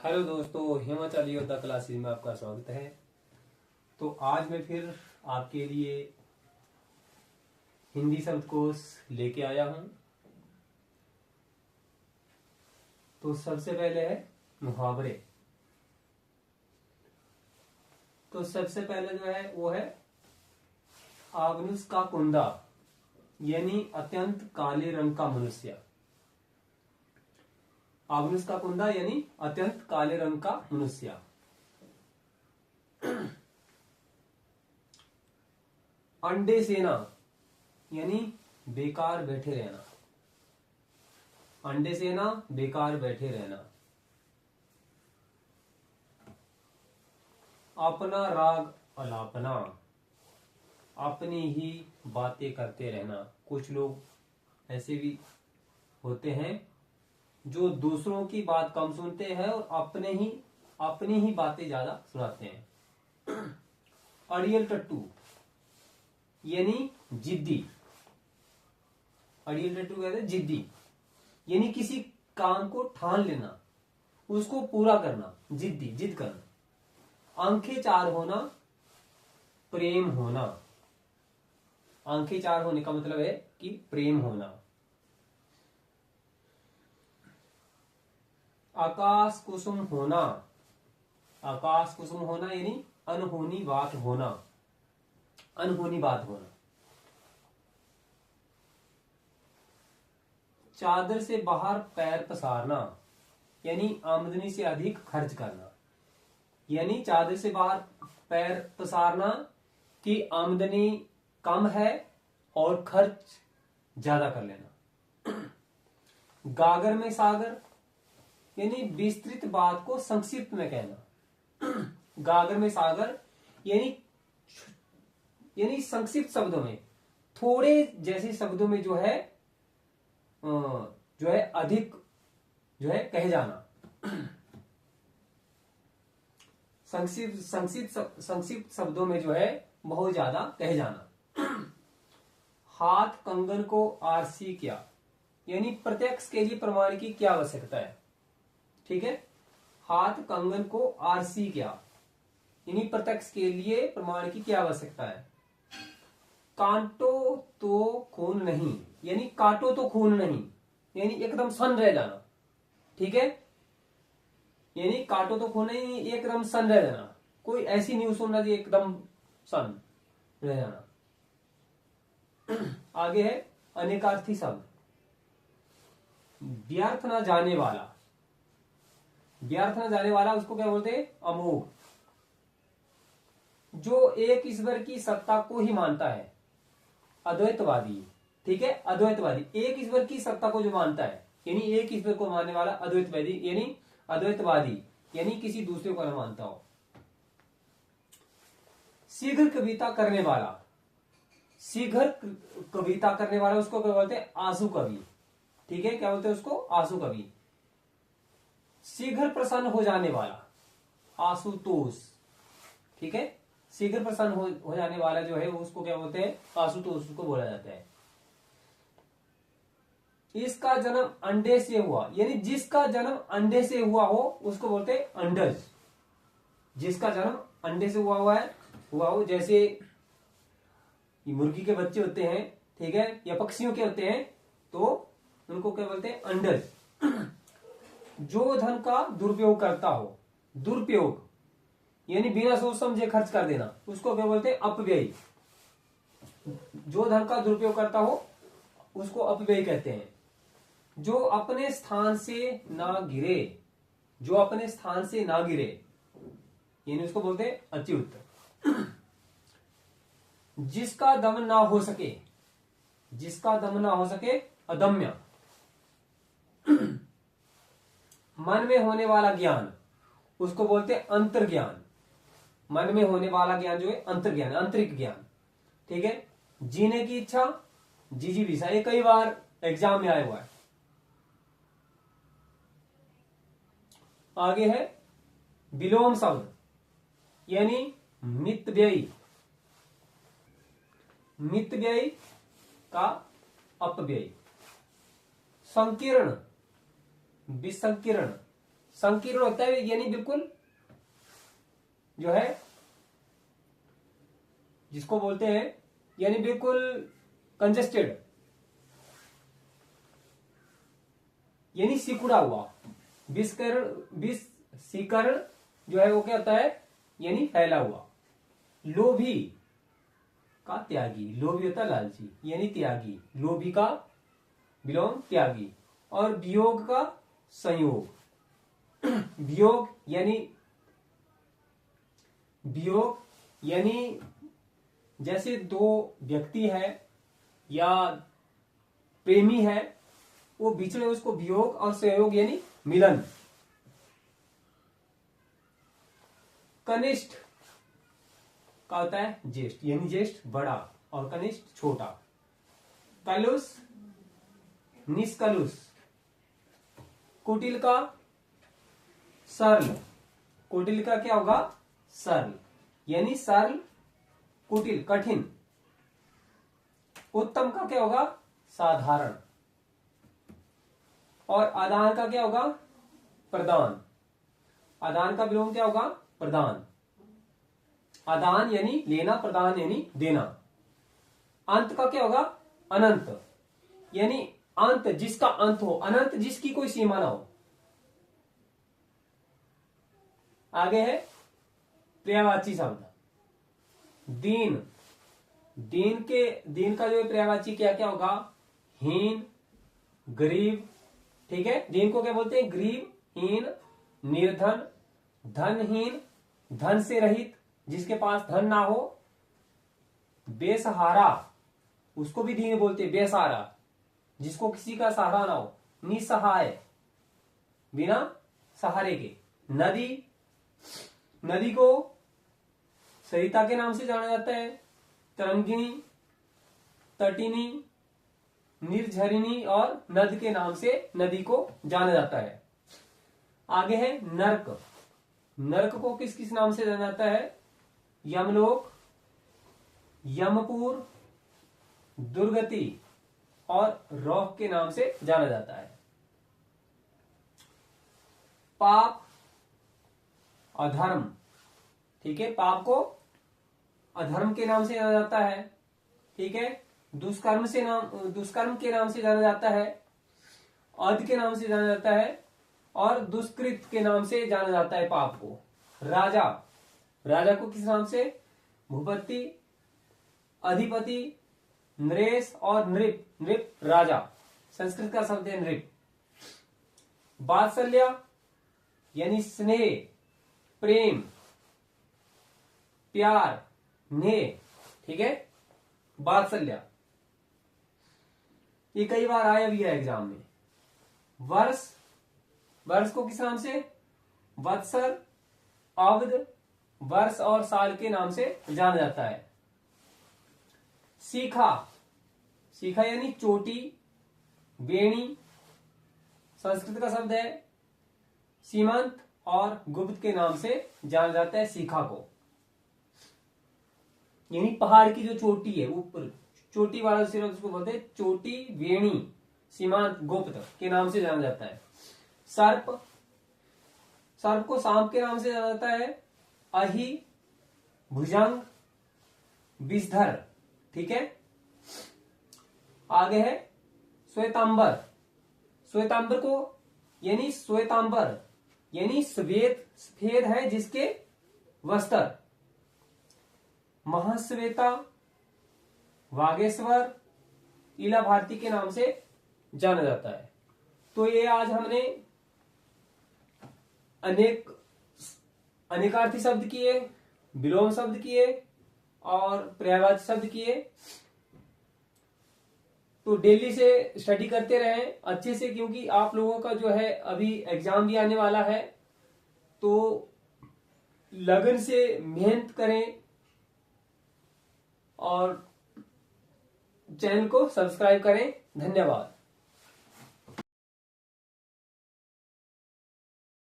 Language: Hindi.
हेलो दोस्तों, हिमाचल योद्धा क्लासेस में आपका स्वागत है। तो आज मैं फिर आपके लिए हिंदी शब्दकोश लेके आया हूं। तो सबसे पहले है मुहावरे। तो सबसे पहले जो है वो है आगनुस का कुंदा, यानी अत्यंत काले रंग का मनुष्य। आगनुस का कुंदा यानी अत्यंत काले रंग का मनुष्य। अंडे सेना यानी बेकार बैठे रहना। अंडे सेना बेकार बैठे रहना। अपना राग अलापना, अपनी ही बातें करते रहना। कुछ लोग ऐसे भी होते हैं जो दूसरों की बात कम सुनते हैं और अपनी ही बातें ज्यादा सुनाते हैं। अड़ियल टट्टू यानी जिद्दी। अड़ियल टट्टू कहते हैं जिद्दी, यानी किसी काम को ठान लेना, उसको पूरा करना, जिद करना। आंखें चार होना, प्रेम होना। आंखें चार होने का मतलब है कि प्रेम होना। आकाश कुसुम होना। आकाश कुसुम होना यानी अनहोनी बात होना। अनहोनी बात होना। चादर से बाहर पैर पसारना यानी आमदनी से अधिक खर्च करना। यानी चादर से बाहर पैर पसारना कि आमदनी कम है और खर्च ज्यादा कर लेना। गागर में सागर यानी विस्तृत बात को संक्षिप्त में कहना। गागर में सागर यानी संक्षिप्त शब्दों में, थोड़े जैसे शब्दों में जो है अधिक जो है कहे जाना। संक्षिप्त शब्दों में जो है बहुत ज्यादा कहे जाना। हाथ कंगन को आरसी क्या, यानी प्रत्यक्ष के लिए प्रमाण की क्या आवश्यकता है। ठीक है, हाथ कंगन को आरसी क्या, यानी प्रत्यक्ष के लिए प्रमाण की क्या आवश्यकता है। कांटो तो खून नहीं, यानी काटो तो खून नहीं, यानी एकदम सन रह जाना। ठीक है, यानी काटो तो खून नहीं, एकदम सन रह जाना। कोई ऐसी न्यूज सुनना जी एकदम सन रह जाना। आगे है अनेकार्थी शब्द। व्यर्थ न जाने वाला। व्यर्थ न जाने वाला उसको क्या बोलते हैं? अमोघ। जो एक ईश्वर की सत्ता को ही मानता है, अद्वैतवादी। ठीक है, अद्वैतवादी एक ईश्वर की सत्ता को जो मानता है, यानी एक ईश्वर को मानने वाला अद्वैतवादी, यानी अद्वैतवादी यानी किसी दूसरे को न मानता हो। शीघ्र कविता करने वाला। शीघ्र कविता करने वाला उसको क्या बोलते हैं? आंसू कवि। ठीक है, क्या बोलते हैं उसको? आंसू कवि। शीघ्र प्रसन्न हो जाने वाला, आशुतोष। ठीक है, शीघ्र प्रसन्न हो जाने वाला जो है उसको क्या बोलते हैं? आशुतोष को बोला जाता है। इसका जन्म अंडे से हुआ, यानी जिसका जन्म अंडे से हुआ हो उसको बोलते हैं अंडज। जिसका जन्म अंडे से हुआ हो, जैसे मुर्गी के बच्चे होते हैं, ठीक है, या पक्षियों के होते हैं, तो उनको क्या बोलते हैं? अंडज। जो धन का दुरुपयोग करता हो, दुरुपयोग यानी बिना सोच समझे खर्च कर देना, उसको क्या बोलते हैं? अपव्यय। जो धन का दुरुपयोग करता हो उसको अपव्यय कहते हैं। जो अपने स्थान से ना गिरे, जो अपने स्थान से ना गिरे, यानी उसको बोलते हैं अच्युत। जिसका दम ना हो सके, जिसका दम ना हो सके, अदम्य। मन में होने वाला ज्ञान उसको बोलते हैं अंतर्ज्ञान। मन में होने वाला ज्ञान जो है अंतर्ज्ञान, आंतरिक ज्ञान। ठीक है, जीने की इच्छा, जिजीविषा, ये कई बार एग्जाम में आया हुआ है। आगे है विलोम शब्द, यानी मित व्यय। मित व्यय का अपव्यय। संकीर्ण, विसंकीर्ण, संकीर्ण होता है यानी बिल्कुल जो है जिसको बोलते हैं यानी बिल्कुल कंजेस्टेड यानी सिकुड़ा हुआ। विषीकरण जो है वो क्या होता है यानी फैला हुआ। लोभी का त्यागी, लोभी होता है लालची यानी त्यागी, लोभी का विलोम त्यागी। और वियोग का संयोग, वियोग यानी जैसे दो व्यक्ति है या प्रेमी है वो बीच में उसको वियोग, और संयोग यानी मिलन। कनिष्ठ का होता है ज्येष्ठ यानी ज्येष्ठ बड़ा और कनिष्ठ छोटा। कलुष निष्कलुष। कुटिल का सरल, कुटिल का क्या होगा सरल यानी सरल कुटिल कठिन। उत्तम का क्या होगा साधारण। और आदान का क्या होगा प्रदान, आदान का विलोम क्या होगा प्रदान। आदान यानी लेना, प्रदान यानी देना। अंत का क्या होगा अनंत यानी अंत जिसका अंत हो, अनंत जिसकी कोई सीमा ना हो। आगे है पर्यायवाची शब्द। दीन, दीन का जो पर्यायवाची क्या क्या होगा हीन, गरीब। ठीक है, दीन को क्या बोलते हैं गरीब, हीन, निर्धन, धनहीन, धन से रहित जिसके पास धन ना हो। बेसहारा उसको भी दीन बोलते हैं, बेसहारा जिसको किसी का सहारा ना हो। निसहाय बिना सहारे के। नदी, नदी को सरिता के नाम से जाना जाता है। तरंगिणी, तटिनी, निर्झरिणी और नद के नाम से नदी को जाना जाता है। आगे है नरक, नरक को किस किस नाम से जाना जाता है यमलोक, यमपुर, दुर्गति और रौक के नाम से जाना जाता है। पाप अधर्म, ठीक है, पाप को अधर्म के नाम से जाना जाता है। ठीक है, दुष्कर्म के नाम से जाना जाता है। अध के नाम से जाना जाता है और दुष्कृत के नाम से जाना जाता है पाप को। राजा, राजा को किस नाम से भूपति, अधिपति, नरेश और नृप, नृप राजा संस्कृत का शब्द है नृप। वात्सल्य यानी स्नेह, प्रेम, प्यार, नेह। ठीक है, वात्सल्य ये कई बार आया भी है एग्जाम में। वर्ष, वर्ष को किस नाम से वत्सर, अवध, वर्ष और साल के नाम से जाना जाता है। सीखा, सीखा यानी चोटी, बेणी संस्कृत का शब्द है। सीमंत और गुप्त के नाम से जाना जाता है सीखा को, यानी पहाड़ की जो चोटी है ऊपर चोटी वाला सिर उसको बोलते हैं चोटी, वेणी, सीमांत, गुप्त के नाम से जाना जाता है। सर्प, सर्प को सांप के नाम से जाना जाता है। अहि, भुजंग, विषधर। ठीक है, आगे है श्वेतांबर, श्वेतांबर को यानी श्वेतांबर यानी श्वेत, सफेद है जिसके वस्त्र। महाश्वेता, वागेश्वर, इला भारती के नाम से जाना जाता है। तो ये आज हमने अनेकार्थी शब्द किए, विलोम शब्द किए और पर्यायवाची शब्द किए। तो डेली से स्टडी करते रहें अच्छे से, क्योंकि आप लोगों का जो है अभी एग्जाम भी आने वाला है। तो लगन से मेहनत करें और चैनल को सब्सक्राइब करें। धन्यवाद।